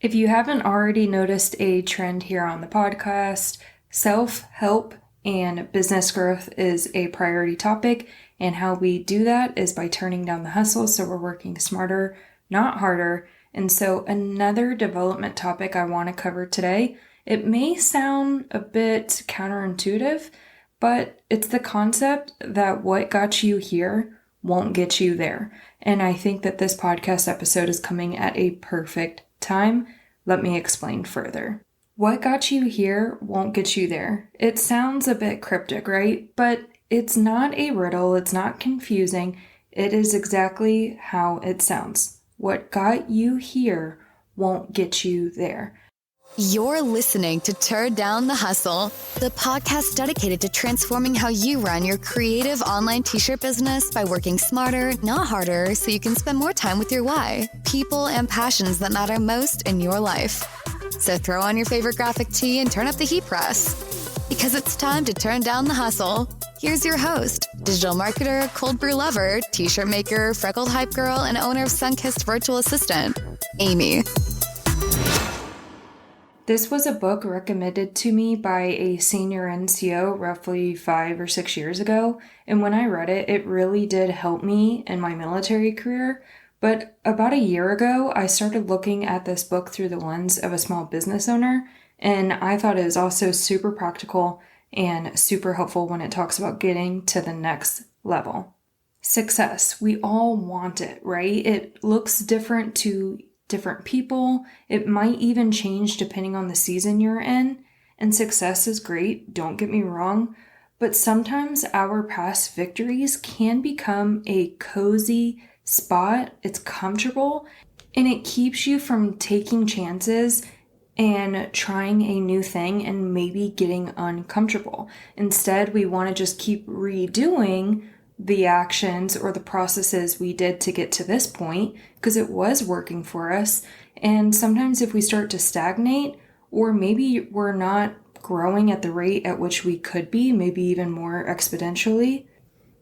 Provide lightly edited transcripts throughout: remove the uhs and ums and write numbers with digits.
If you haven't already noticed a trend here on the podcast, self-help and business growth is a priority topic, and how we do that is by turning down the hustle so we're working smarter, not harder. And so another development topic I want to cover today, it may sound a bit counterintuitive, but it's the concept that what got you here won't get you there. And I think that this podcast episode is coming at a perfect time. Let me explain further. What got you here won't get you there. It sounds a bit cryptic, right? But it's not a riddle. It's not confusing. It is exactly how it sounds. What got you here won't get you there. You're listening to Turn Down the Hustle, the podcast dedicated to transforming how you run your creative online t-shirt business by working smarter, not harder, so you can spend more time with your why, people, and passions that matter most in your life. So throw on your favorite graphic tee and turn up the heat press, because it's time to turn down the hustle. Here's your host, digital marketer, cold brew lover, t-shirt maker, freckled hype girl, and owner of Sunkissed Virtual Assistant, Amy. This was a book recommended to me by a senior NCO roughly 5 or 6 years ago, and when I read it, it really did help me in my military career. But about a year ago, I started looking at this book through the lens of a small business owner, and I thought it was also super practical and super helpful when it talks about getting to the next level. Success, we all want it, right? It looks different to different people. It might even change depending on the season you're in. And success is great, don't get me wrong. But sometimes our past victories can become a cozy spot. It's comfortable and it keeps you from taking chances and trying a new thing and maybe getting uncomfortable. Instead, we want to just keep redoing the actions or the processes we did to get to this point because it was working for us. And sometimes if we start to stagnate, or maybe we're not growing at the rate at which we could be, maybe even more exponentially,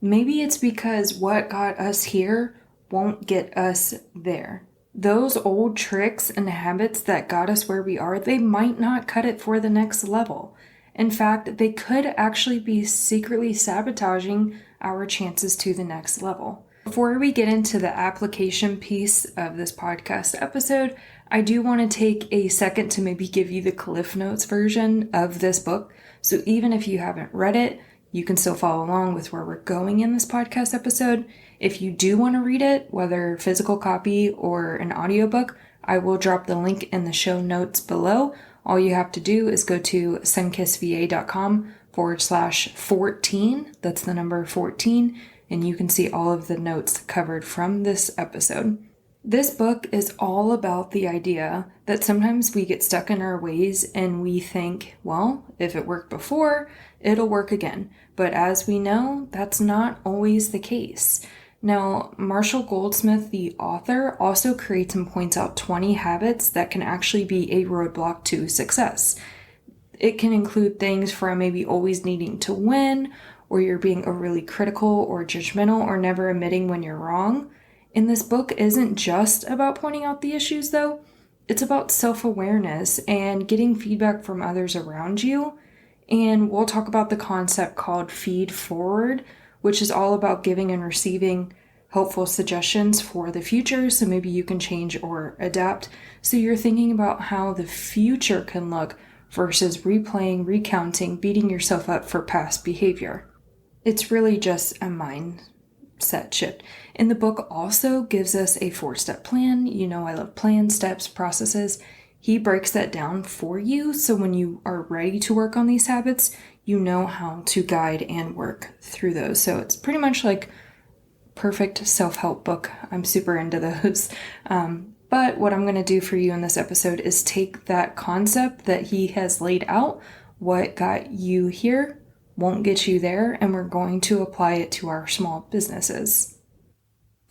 maybe it's because what got us here won't get us there. Those old tricks and habits that got us where we are, they might not cut it for the next level. In fact, they could actually be secretly sabotaging our chances to the next level. Before we get into the application piece of this podcast episode, I do want to take a second to maybe give you the Cliff Notes version of this book. So even if you haven't read it, you can still follow along with where we're going in this podcast episode. If you do want to read it, whether physical copy or an audiobook, I will drop the link in the show notes below. All you have to do is go to sunkissva.com/14. That's the number 14. And you can see all of the notes covered from this episode. This book is all about the idea that sometimes we get stuck in our ways and we think, well, if it worked before, it'll work again. But as we know, that's not always the case. Now, Marshall Goldsmith, the author, also creates and points out 20 habits that can actually be a roadblock to success. It can include things from maybe always needing to win, or you're being overly critical or judgmental, or never admitting when you're wrong. And this book isn't just about pointing out the issues, though. It's about self-awareness and getting feedback from others around you. And we'll talk about the concept called feed forward, which is all about giving and receiving helpful suggestions for the future, so maybe you can change or adapt. So you're thinking about how the future can look versus replaying, recounting, beating yourself up for past behavior. It's really just a mindset shift. And the book also gives us a 4-step plan. You know, I love plans, steps, processes. He breaks that down for you, so when you are ready to work on these habits, you know how to guide and work through those. So it's pretty much like perfect self-help book. I'm super into those. But what I'm going to do for you in this episode is take that concept that he has laid out, what got you here won't get you there, and we're going to apply it to our small businesses.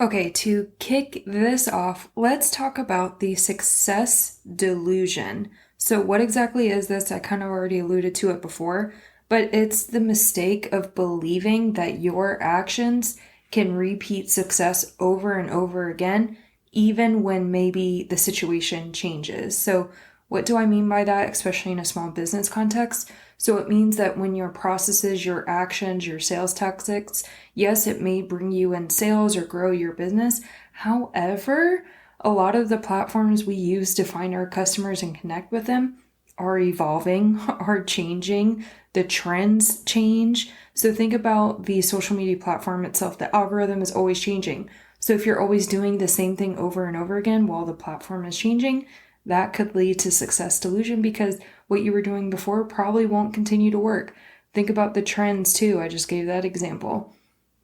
Okay, to kick this off, let's talk about the success delusion. So what exactly is this? I kind of already alluded to it before, but it's the mistake of believing that your actions can repeat success over and over again, even when maybe the situation changes. So what do I mean by that, especially in a small business context? So it means that when your processes, your actions, your sales tactics, yes, it may bring you in sales or grow your business. However, a lot of the platforms we use to find our customers and connect with them are evolving, are changing. The trends change. So think about the social media platform itself. The algorithm is always changing. So if you're always doing the same thing over and over again while the platform is changing, that could lead to success delusion because what you were doing before probably won't continue to work. Think about the trends too. I just gave that example.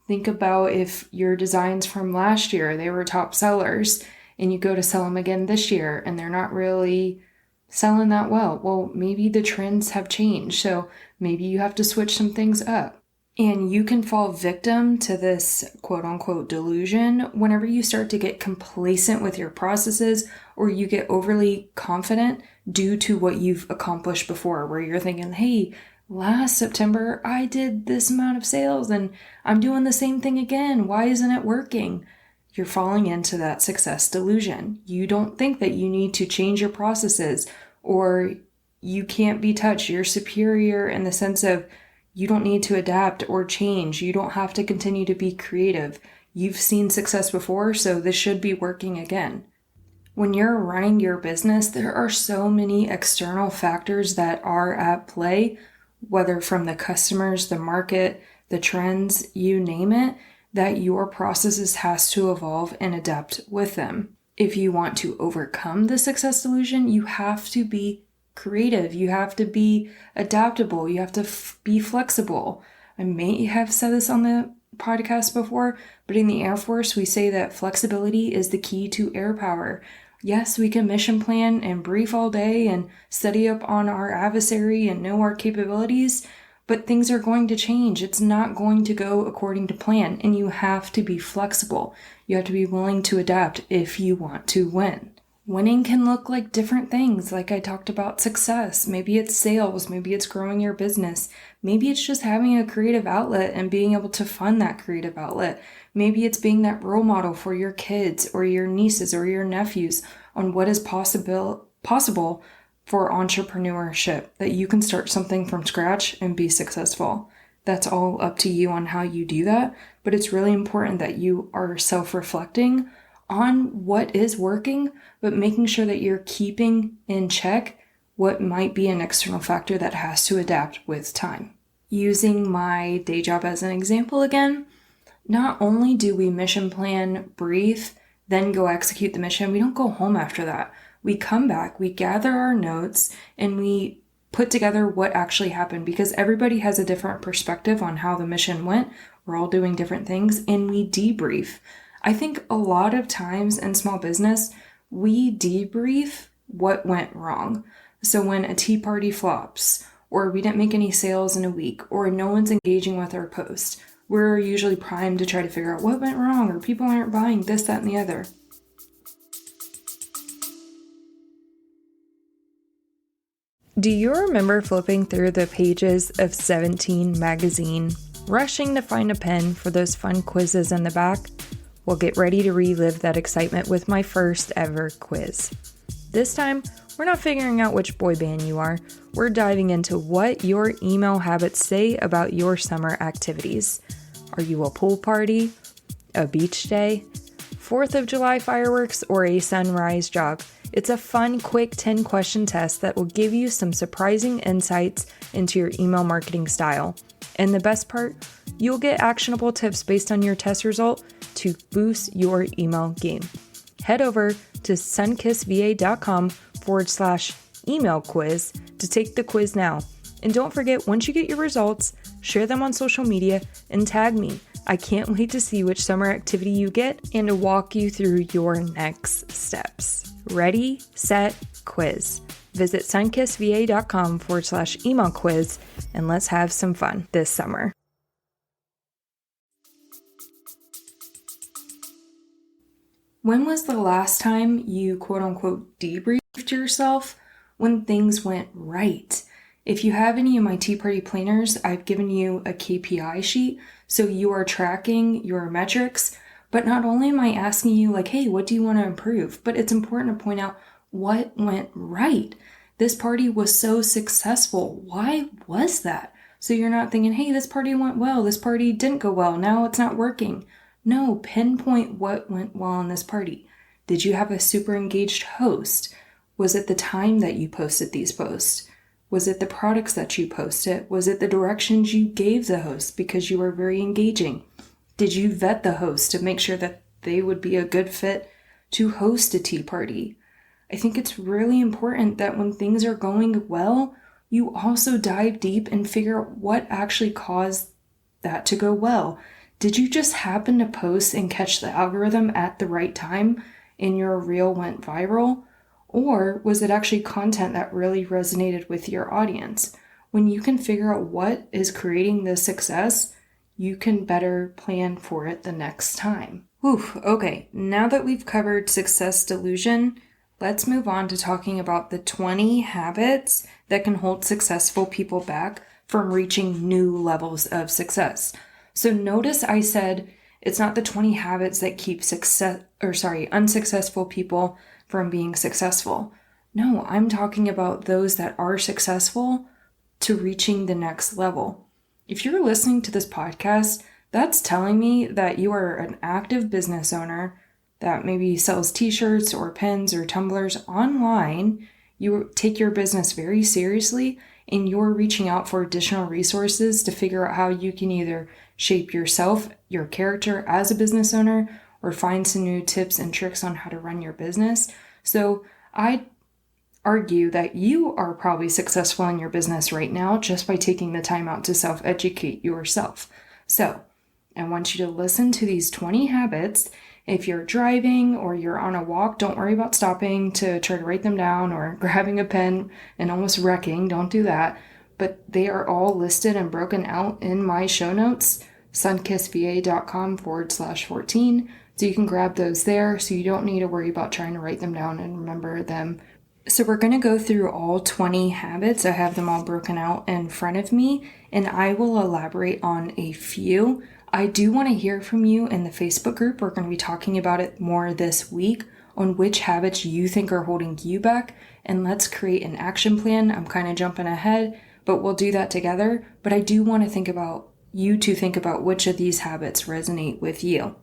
Think about if your designs from last year, they were top sellers, and you go to sell them again this year and they're not really selling that well. Well, maybe the trends have changed. So maybe you have to switch some things up. And you can fall victim to this quote unquote delusion whenever you start to get complacent with your processes or you get overly confident due to what you've accomplished before, where you're thinking, hey, last September I did this amount of sales and I'm doing the same thing again. Why isn't it working? You're falling into that success delusion. You don't think that you need to change your processes or you can't be touched. You're superior in the sense of you don't need to adapt or change. You don't have to continue to be creative. You've seen success before, so this should be working again. When you're running your business, there are so many external factors that are at play, whether from the customers, the market, the trends, you name it, that your processes has to evolve and adapt with them. If you want to overcome the success delusion, you have to be creative. You have to be adaptable. You have to be flexible. I may have said this on the podcast before, but in the Air Force, we say that flexibility is the key to air power. Yes, we can mission plan and brief all day and study up on our adversary and know our capabilities, but things are going to change. It's not going to go according to plan, and you have to be flexible. You have to be willing to adapt if you want to win. Winning can look like different things, like I talked about success. Maybe it's sales, maybe it's growing your business, maybe it's just having a creative outlet and being able to fund that creative outlet. Maybe it's being that role model for your kids or your nieces or your nephews on what is possible for entrepreneurship, that you can start something from scratch and be successful. That's all up to you on how you do that, but it's really important that you are self-reflecting on what is working, but making sure that you're keeping in check what might be an external factor that has to adapt with time. Using my day job as an example again, not only do we mission plan, brief, then go execute the mission, we don't go home after that. We come back, we gather our notes, and we put together what actually happened because everybody has a different perspective on how the mission went. We're all doing different things, and we debrief. I think a lot of times in small business, we debrief what went wrong. So when a tea party flops, or we didn't make any sales in a week, or no one's engaging with our post, we're usually primed to try to figure out what went wrong, or people aren't buying this, that, and the other. Do you remember flipping through the pages of 17 magazine, rushing to find a pen for those fun quizzes in the back? Well, get ready to relive that excitement with my first ever quiz. This time, we're not figuring out which boy band you are. We're diving into what your email habits say about your summer activities. Are you a pool party, a beach day, 4th of July fireworks, or a sunrise jog? It's a fun, quick 10-question test that will give you some surprising insights into your email marketing style. And the best part, you'll get actionable tips based on your test result to boost your email game. Head over to sunkissva.com/email quiz to take the quiz now. And don't forget, once you get your results, share them on social media and tag me. I can't wait to see which summer activity you get and to walk you through your next steps. Ready, set, quiz. Visit sunkissva.com/email quiz and let's have some fun this summer. When was the last time you quote unquote debriefed yourself when things went right? If you have any of my Tea Party planners, I've given you a KPI sheet, so you are tracking your metrics, But not only am I asking you like, hey, what do you want to improve? But it's important to point out what went right. This party was so successful. Why was that? So you're not thinking, hey, this party went well. This party didn't go well. Now it's not working. No, pinpoint what went well in this party. Did you have a super engaged host? Was it the time that you posted these posts? Was it the products that you posted? Was it the directions you gave the host because you were very engaging? Did you vet the host to make sure that they would be a good fit to host a tea party? I think it's really important that when things are going well, you also dive deep and figure out what actually caused that to go well. Did you just happen to post and catch the algorithm at the right time and your reel went viral? Or was it actually content that really resonated with your audience? When you can figure out what is creating this success, you can better plan for it the next time. Whew, okay, now that we've covered success delusion, let's move on to talking about the 20 habits that can hold successful people back from reaching new levels of success. So notice I said it's not the 20 habits that keep unsuccessful people from being successful. No, I'm talking about those that are successful to reaching the next level. If you're listening to this podcast, that's telling me that you are an active business owner that maybe sells t-shirts or pens or tumblers online. You take your business very seriously and you're reaching out for additional resources to figure out how you can either shape yourself, your character as a business owner, or find some new tips and tricks on how to run your business. So I'd argue that you are probably successful in your business right now just by taking the time out to self-educate yourself. So I want you to listen to these 20 habits. If you're driving or you're on a walk, don't worry about stopping to try to write them down or grabbing a pen and almost wrecking. Don't do that. But they are all listed and broken out in my show notes, sunkissva.com/14. So you can grab those there so you don't need to worry about trying to write them down and remember them. So we're going to go through all 20 habits. I have them all broken out in front of me, and I will elaborate on a few. I do want to hear from you in the Facebook group. We're going to be talking about it more this week on which habits you think are holding you back, and let's create an action plan. I'm kind of jumping ahead, but we'll do that together. But I do want to think about which of these habits resonate with you.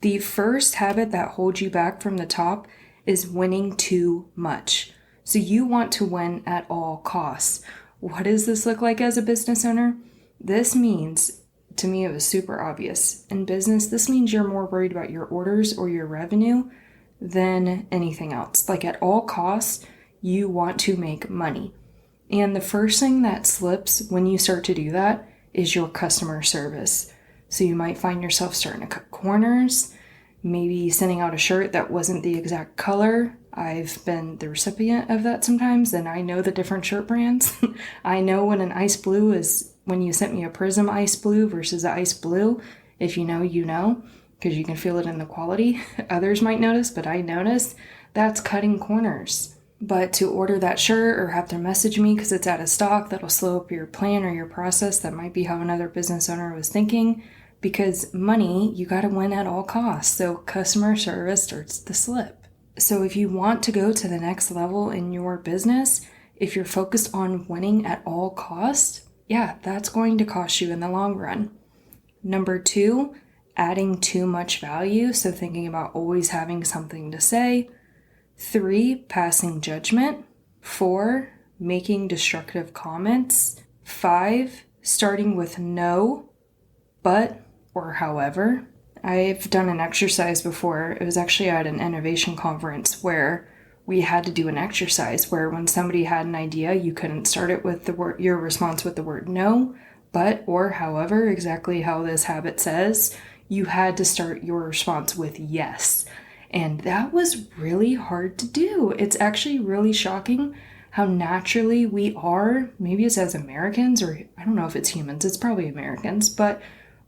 The first habit that holds you back from the top is winning too much. So you want to win at all costs. What does this look like as a business owner? This means, to me, it was super obvious. In business, this means you're more worried about your orders or your revenue than anything else. Like at all costs, you want to make money. And the first thing that slips when you start to do that is your customer service. So you might find yourself starting to cut corners, maybe sending out a shirt that wasn't the exact color. I've been the recipient of that sometimes, and I know the different shirt brands. I know when an ice blue is when you sent me a Prism ice blue versus an ice blue. If you know, you know, because you can feel it in the quality. Others might notice, but I noticed that's cutting corners. But to order that shirt or have to message me because it's out of stock, that'll slow up your plan or your process. That might be how another business owner was thinking. Because money, you got to win at all costs. So customer service starts to slip. So if you want to go to the next level in your business, if you're focused on winning at all costs, yeah, that's going to cost you in the long run. Number 2, adding too much value. So thinking about always having something to say. 3, passing judgment. 4, making destructive comments. 5, starting with no, but, or however. I've done an exercise before. It was actually at an innovation conference where we had to do an exercise where when somebody had an idea, you couldn't start it with your response with the word no, but, or however, exactly how this habit says. You had to start your response with yes. And that was really hard to do. It's actually really shocking how naturally we are, maybe it's as Americans, or I don't know if it's humans, it's probably Americans, but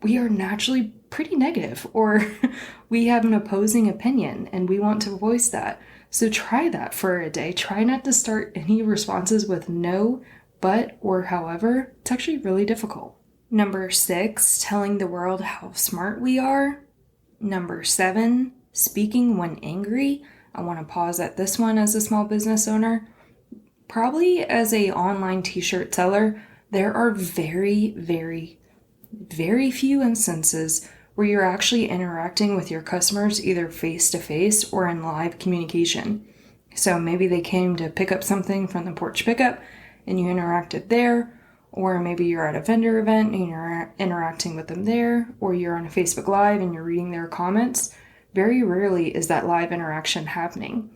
we are naturally pretty negative, or we have an opposing opinion and we want to voice that. So try that for a day. Try not to start any responses with no, but, or however. It's actually really difficult. Number 6, telling the world how smart we are. Number 7, speaking when angry. I want to pause at this one as a small business owner. Probably as a online t-shirt seller, there are very, very, very few instances where you're actually interacting with your customers either face-to-face or in live communication. So maybe they came to pick up something from the porch pickup and you interacted there, or maybe you're at a vendor event and you're interacting with them there, or you're on a Facebook Live and you're reading their comments. Very rarely is that live interaction happening.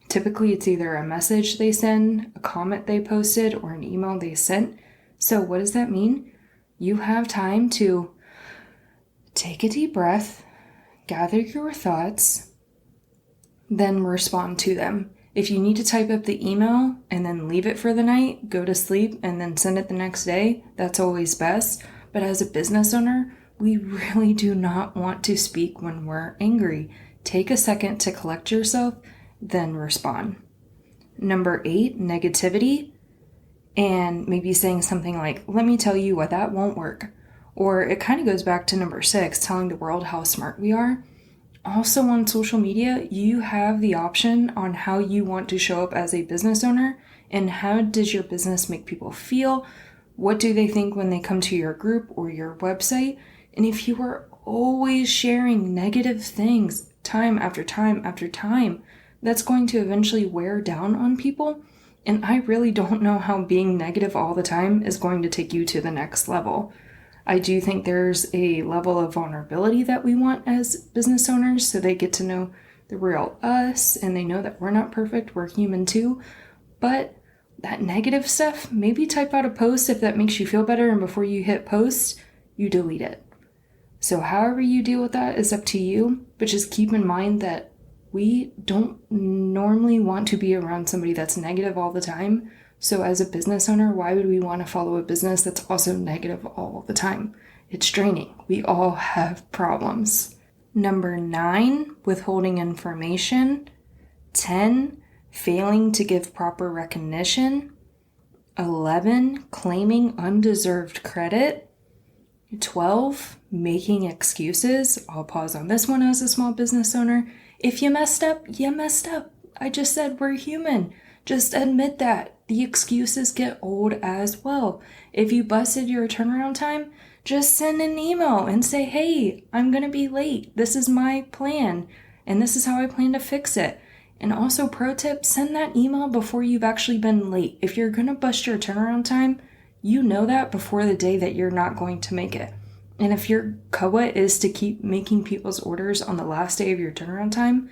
Typically, it's either a message they send, a comment they posted, or an email they sent. So what does that mean? You have time to take a deep breath, gather your thoughts, then respond to them. If you need to type up the email and then leave it for the night, go to sleep, and then send it the next day, that's always best. But as a business owner, we really do not want to speak when we're angry. Take a second to collect yourself, then respond. Number 8, negativity. And maybe saying something like, let me tell you why that won't work. Or it kind of goes back to number 6, telling the world how smart we are. Also on social media, you have the option on how you want to show up as a business owner and how does your business make people feel? What do they think when they come to your group or your website? And if you are always sharing negative things time after time after time, that's going to eventually wear down on people. And I really don't know how being negative all the time is going to take you to the next level. I do think there's a level of vulnerability that we want as business owners so they get to know the real us and they know that we're not perfect, we're human too. But that negative stuff, maybe type out a post if that makes you feel better, and before you hit post, you delete it. So however you deal with that is up to you, but just keep in mind that we don't normally want to be around somebody that's negative all the time. So as a business owner, why would we want to follow a business that's also negative all the time? It's draining. We all have problems. Number 9, withholding information. 10, failing to give proper recognition. 11, claiming undeserved credit. 12, making excuses. I'll pause on this one as a small business owner. If you messed up, you messed up. I just said we're human. Just admit that. The excuses get old as well. If you busted your turnaround time, just send an email and say, hey, I'm going to be late. This is my plan, and this is how I plan to fix it. And also, pro tip, send that email before you've actually been late. If you're going to bust your turnaround time, you know that before the day that you're not going to make it. And if your COA is to keep making people's orders on the last day of your turnaround time,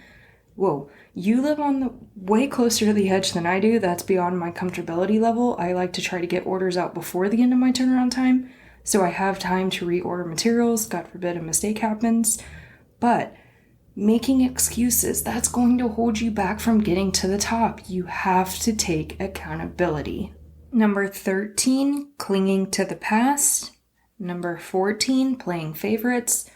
whoa, you live on the way closer to the edge than I do. That's beyond my comfortability level. I like to try to get orders out before the end of my turnaround time, so I have time to reorder materials. God forbid a mistake happens. But making excuses, that's going to hold you back from getting to the top. You have to take accountability. Number 13, clinging to the past. Number 14, playing favorites.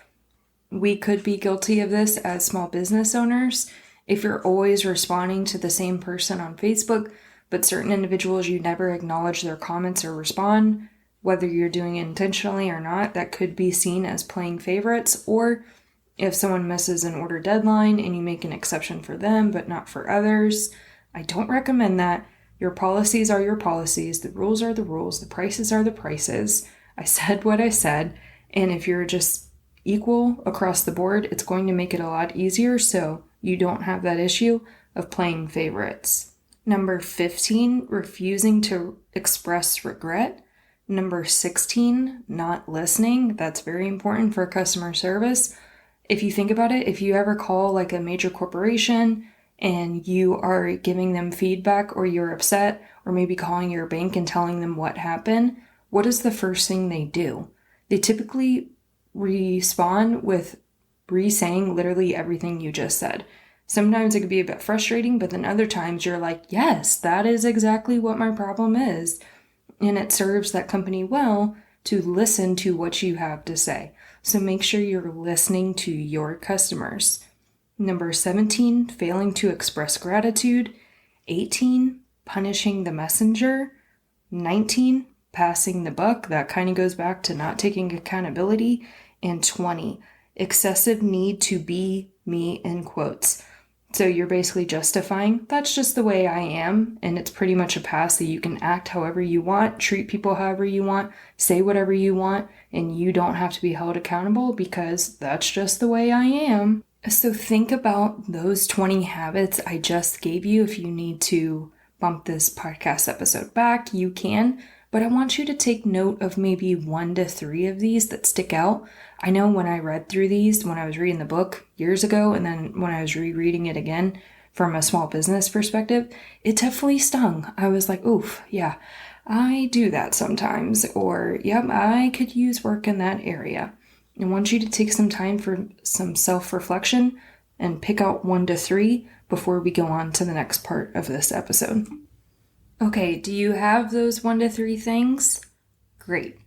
We could be guilty of this as small business owners. If you're always responding to the same person on Facebook, but certain individuals you never acknowledge their comments or respond, whether you're doing it intentionally or not, that could be seen as playing favorites. Or if someone misses an order deadline and you make an exception for them but not for others, I don't recommend that. Your policies are your policies, the rules are the rules, the prices are the prices. I said what I said, and if you're just equal across the board, it's going to make it a lot easier so you don't have that issue of playing favorites. Number 15, refusing to express regret. Number 16, not listening. That's very important for customer service. If you think about it, if you ever call like a major corporation and you are giving them feedback or you're upset, or maybe calling your bank and telling them what happened, what is the first thing they do? They typically respond with re-saying literally everything you just said. Sometimes it could be a bit frustrating, but then other times you're like, yes, that is exactly what my problem is. And it serves that company well to listen to what you have to say. So make sure you're listening to your customers. Number 17, failing to express gratitude. 18, punishing the messenger. 19, passing the buck. That kind of goes back to not taking accountability. And 20, excessive need to be me in quotes. So you're basically justifying, that's just the way I am, and it's pretty much a pass that you can act however you want, treat people however you want, say whatever you want, and you don't have to be held accountable because that's just the way I am. So think about those 20 habits I just gave you. If you need to bump this podcast episode back, you can. But I want you to take note of maybe 1 to 3 of these that stick out. I know when I read through these, when I was reading the book years ago, and then when I was rereading it again from a small business perspective, it definitely stung. I was like, oof, yeah, I do that sometimes. Or, yep, I could use work in that area. I want you to take some time for some self-reflection and pick out 1 to 3 before we go on to the next part of this episode. Okay, do you have those 1 to 3 things? Great.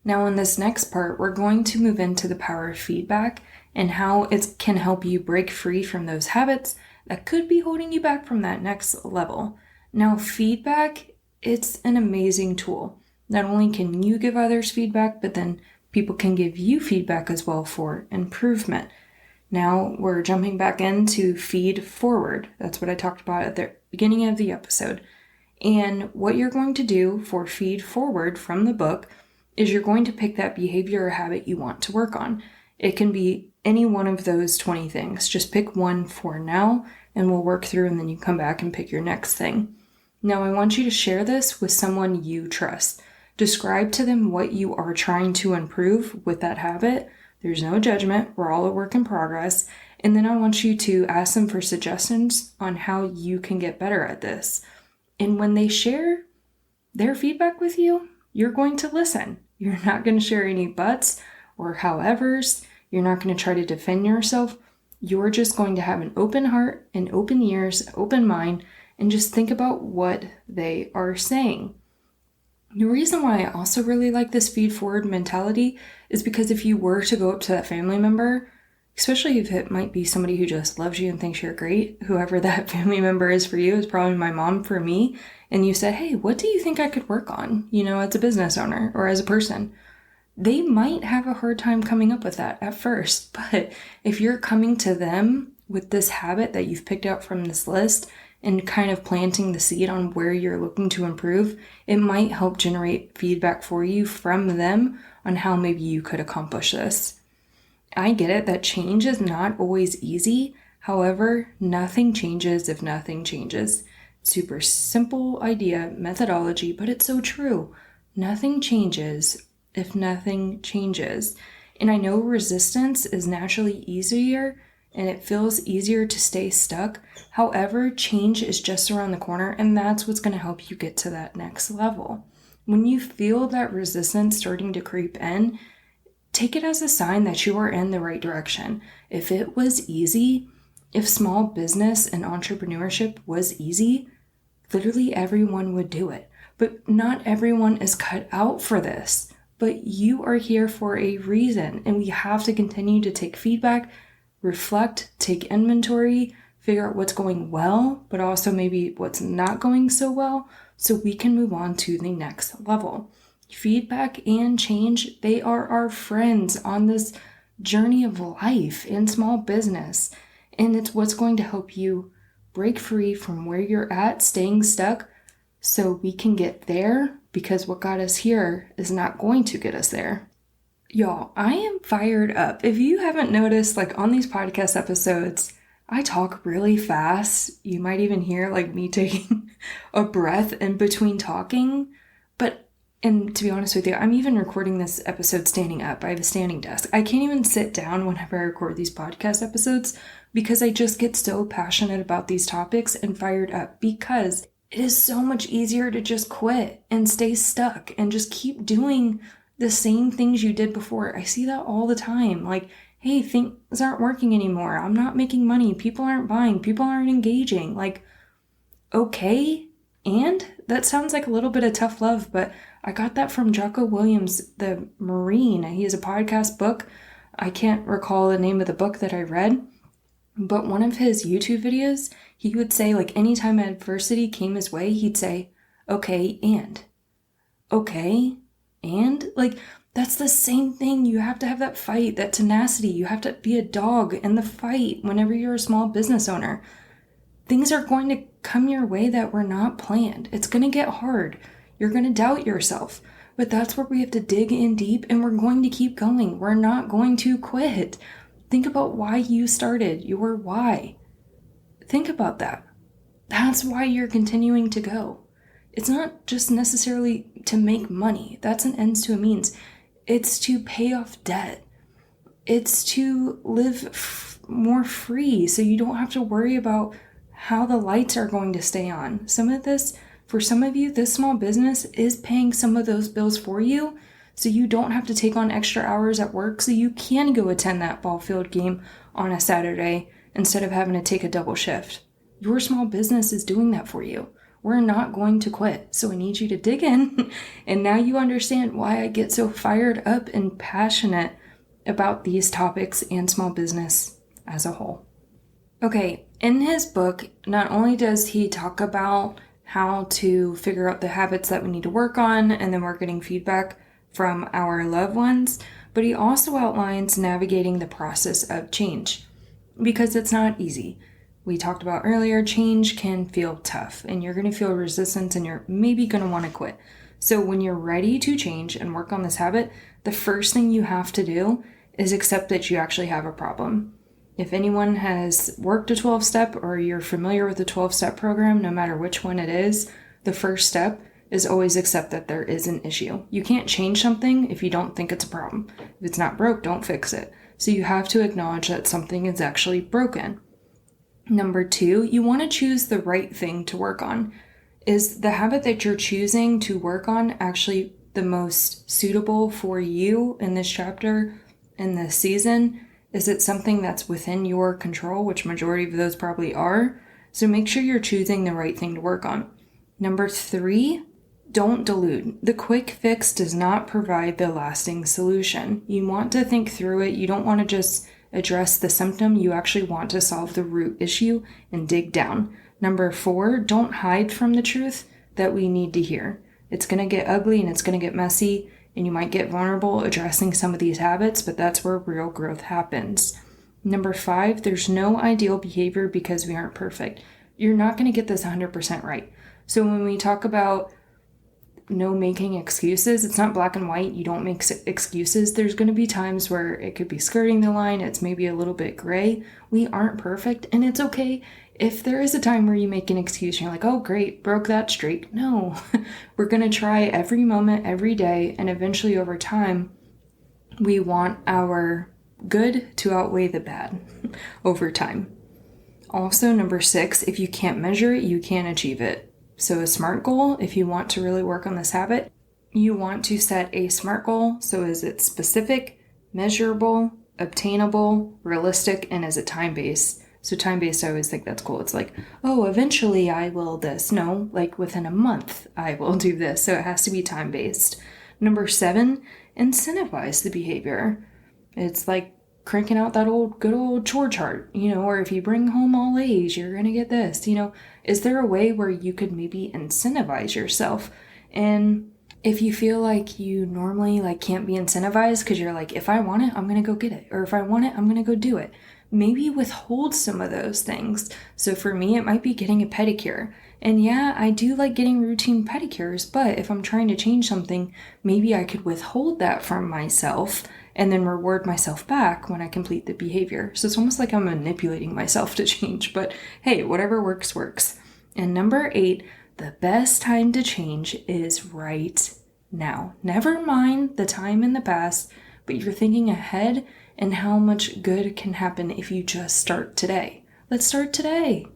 Now in this next part, we're going to move into the power of feedback and how it can help you break free from those habits that could be holding you back from that next level. Now, feedback, it's an amazing tool. Not only can you give others feedback, but then people can give you feedback as well for improvement. Now we're jumping back into feed forward. That's what I talked about at the beginning of the episode. And what you're going to do for feed forward from the book is you're going to pick that behavior or habit you want to work on. It can be any one of those 20 things. Just pick one for now and we'll work through, and then you come back and pick your next thing. Now I want you to share this with someone you trust. Describe to them what you are trying to improve with that habit. There's no judgment. We're all a work in progress. And then I want you to ask them for suggestions on how you can get better at this. And when they share their feedback with you, you're going to listen. You're not going to share any buts or howevers. You're not going to try to defend yourself. You're just going to have an open heart and open ears, open mind, and just think about what they are saying. The reason why I also really like this feed forward mentality is because if you were to go up to that family member, especially if it might be somebody who just loves you and thinks you're great, whoever that family member is for you is probably my mom for me, and you said, hey, what do you think I could work on, as a business owner or as a person? They might have a hard time coming up with that at first, but if you're coming to them with this habit that you've picked out from this list and kind of planting the seed on where you're looking to improve, it might help generate feedback for you from them on how maybe you could accomplish this. I get it that change is not always easy. However, nothing changes if nothing changes. Super simple idea, methodology, but it's so true. Nothing changes if nothing changes. And I know resistance is naturally easier and it feels easier to stay stuck. However, change is just around the corner, and that's what's going to help you get to that next level. When you feel that resistance starting to creep in, take it as a sign that you are in the right direction. If it was easy, if small business and entrepreneurship was easy, literally everyone would do it. But not everyone is cut out for this. But you are here for a reason, and we have to continue to take feedback, reflect, take inventory, figure out what's going well, but also maybe what's not going so well, so we can move on to the next level. Feedback and change, they are our friends on this journey of life in small business. And it's what's going to help you break free from where you're at, staying stuck, so we can get there, because what got us here is not going to get us there. Y'all, I am fired up. If you haven't noticed, on these podcast episodes, I talk really fast. You might even hear me taking a breath in between talking. And to be honest with you, I'm even recording this episode standing up. I have a standing desk. I can't even sit down whenever I record these podcast episodes because I just get so passionate about these topics and fired up, because it is so much easier to just quit and stay stuck and just keep doing the same things you did before. I see that all the time. Hey, things aren't working anymore. I'm not making money. People aren't buying. People aren't engaging. Okay. And that sounds like a little bit of tough love, but I got that from Jocko Williams, the Marine. He has a podcast book. I can't recall the name of the book that I read, but one of his YouTube videos, he would say, anytime adversity came his way, he'd say, okay, and And that's the same thing. You have to have that fight, that tenacity. You have to be a dog in the fight whenever you're a small business owner. Things are going to come your way that were not planned. It's going to get hard. You're going to doubt yourself. But that's where we have to dig in deep, and we're going to keep going. We're not going to quit. Think about why you started, your why. Think about that. That's why you're continuing to go. It's not just necessarily to make money. That's an ends to a means. It's to pay off debt. It's to live more free so you don't have to worry about how the lights are going to stay on. For some of you, this small business is paying some of those bills for you, so you don't have to take on extra hours at work, so you can go attend that ball field game on a Saturday instead of having to take a double shift. Your small business is doing that for you. We're not going to quit, so I need you to dig in, and now you understand why I get so fired up and passionate about these topics and small business as a whole. Okay, in his book, not only does he talk about how to figure out the habits that we need to work on, and then we're getting feedback from our loved ones, but he also outlines navigating the process of change, because it's not easy. We talked about earlier, change can feel tough, and you're going to feel resistance, and you're maybe going to want to quit. So when you're ready to change and work on this habit, the first thing you have to do is accept that you actually have a problem. If anyone has worked a 12-step or you're familiar with the 12-step program, no matter which one it is, the first step is always accept that there is an issue. You can't change something if you don't think it's a problem. If it's not broke, don't fix it. So you have to acknowledge that something is actually broken. Number 2, you want to choose the right thing to work on. Is the habit that you're choosing to work on actually the most suitable for you in this chapter, in this season? Is it something that's within your control, which majority of those probably are? So make sure you're choosing the right thing to work on. Number 3, don't delude. The quick fix does not provide the lasting solution. You want to think through it. You don't want to just address the symptom. You actually want to solve the root issue and dig down. Number 4, don't hide from the truth that we need to hear. It's going to get ugly and it's going to get messy, and you might get vulnerable addressing some of these habits, but that's where real growth happens. Number 5, there's no ideal behavior because we aren't perfect. You're not going to get this 100% right. So when we talk about no making excuses, it's not black and white. You don't make excuses. There's going to be times where it could be skirting the line. It's maybe a little bit gray. We aren't perfect, and it's okay if there is a time where you make an excuse and you're like, oh great, broke that streak. No, we're going to try every moment, every day, and eventually over time, we want our good to outweigh the bad over time. Also, number 6, if you can't measure it, you can't achieve it. So a SMART goal, if you want to really work on this habit, you want to set a SMART goal. So is it specific, measurable, obtainable, realistic, and is it time-based? So time-based, I always think that's cool. It's like, oh, eventually I will this. No, like within a month I will do this. So it has to be time-based. Number 7, incentivize the behavior. It's like cranking out that good old chore chart, or if you bring home all A's, you're going to get this, Is there a way where you could maybe incentivize yourself? And if you feel like you normally can't be incentivized because you're like, if I want it, I'm going to go get it. Or if I want it, I'm going to go do it. Maybe withhold some of those things. So for me, it might be getting a pedicure. And yeah, I do like getting routine pedicures, but if I'm trying to change something, maybe I could withhold that from myself and then reward myself back when I complete the behavior. So it's almost like I'm manipulating myself to change, but hey, whatever works, works. And number 8, the best time to change is right now. Never mind the time in the past, but you're thinking ahead and how much good can happen if you just start today. Let's start today.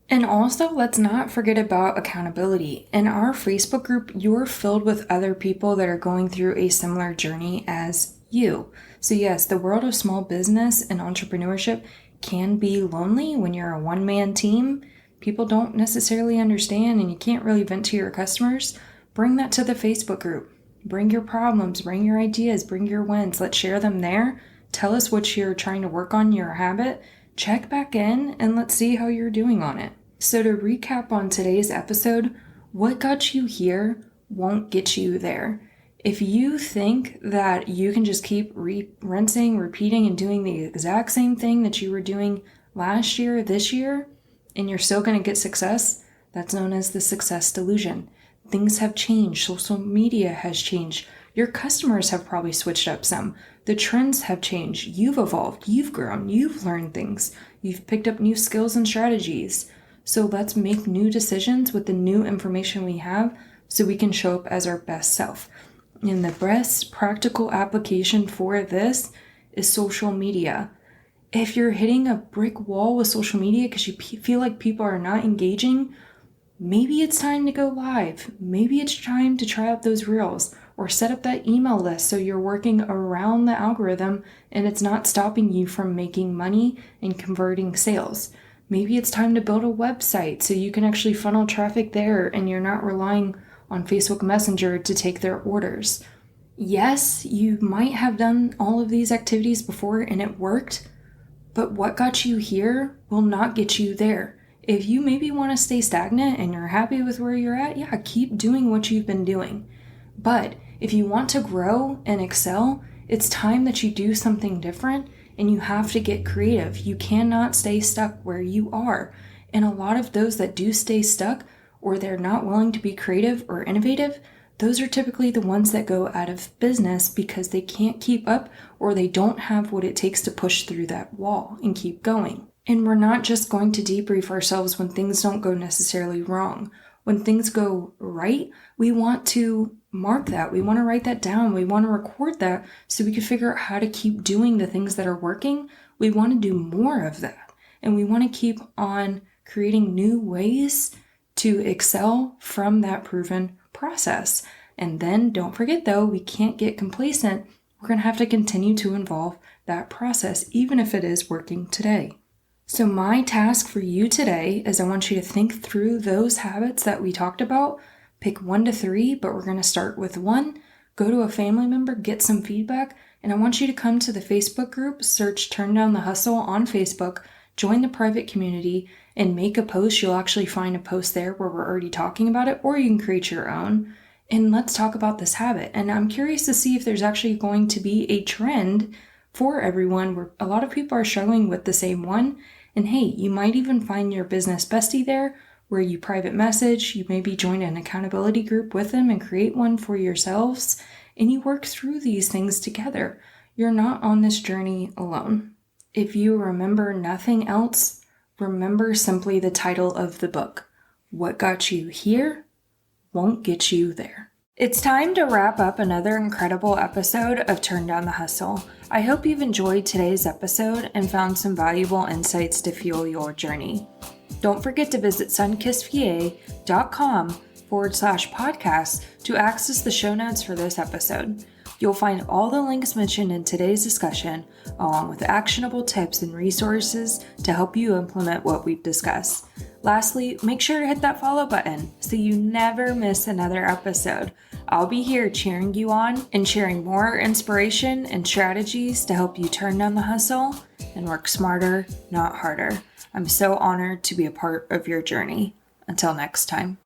And also, let's not forget about accountability. In our Facebook group, you're filled with other people that are going through a similar journey as you. So yes, the world of small business and entrepreneurship can be lonely when you're a one-man team. People don't necessarily understand and you can't really vent to your customers. Bring that to the Facebook group. Bring your problems, bring your ideas, bring your wins. Let's share them there. Tell us what you're trying to work on, your habit. Check back in and let's see how you're doing on it. So to recap on today's episode, what got you here won't get you there. If you think that you can just keep rinsing, repeating, and doing the exact same thing that you were doing last year, this year, and you're still going to get success, that's known as the success delusion. Things have changed. Social media has changed. Your customers have probably switched up some. The trends have changed. You've evolved. You've grown. You've learned things. You've picked up new skills and strategies. So let's make new decisions with the new information we have so we can show up as our best self. And the best practical application for this is social media. If you're hitting a brick wall with social media because you feel like people are not engaging, maybe it's time to go live. Maybe it's time to try out those reels or set up that email list so you're working around the algorithm and it's not stopping you from making money and converting sales. Maybe it's time to build a website so you can actually funnel traffic there and you're not relying on Facebook Messenger to take their orders. Yes, you might have done all of these activities before and it worked, but what got you here will not get you there. If you maybe want to stay stagnant and you're happy with where you're at, yeah, keep doing what you've been doing. But if you want to grow and excel, it's time that you do something different and you have to get creative. You cannot stay stuck where you are. And a lot of those that do stay stuck or they're not willing to be creative or innovative, those are typically the ones that go out of business because they can't keep up or they don't have what it takes to push through that wall and keep going. And we're not just going to debrief ourselves when things don't go necessarily wrong. When things go right, we want to mark that. We want to write that down. We want to record that so we can figure out how to keep doing the things that are working. We want to do more of that. And we want to keep on creating new ways to excel from that proven process. And then don't forget though, we can't get complacent. We're going to have to continue to involve that process, even if it is working today. So my task for you today is I want you to think through those habits that we talked about. Pick 1 to 3, but we're going to start with 1. Go to a family member, get some feedback, and I want you to come to the Facebook group, search Turn Down the Hustle on Facebook, join the private community, and make a post. You'll actually find a post there where we're already talking about it, or you can create your own. And let's talk about this habit. And I'm curious to see if there's actually going to be a trend for everyone where a lot of people are struggling with the same one. And hey, you might even find your business bestie there where you private message, you maybe join an accountability group with them and create one for yourselves, and you work through these things together. You're not on this journey alone. If you remember nothing else, remember simply the title of the book. What got you here won't get you there. It's time to wrap up another incredible episode of Turn Down the Hustle. I hope you've enjoyed today's episode and found some valuable insights to fuel your journey. Don't forget to visit sunkissva.com/podcast to access the show notes for this episode. You'll find all the links mentioned in today's discussion, along with actionable tips and resources to help you implement what we've discussed. Lastly, make sure to hit that follow button so you never miss another episode. I'll be here cheering you on and sharing more inspiration and strategies to help you turn down the hustle and work smarter, not harder. I'm so honored to be a part of your journey. Until next time.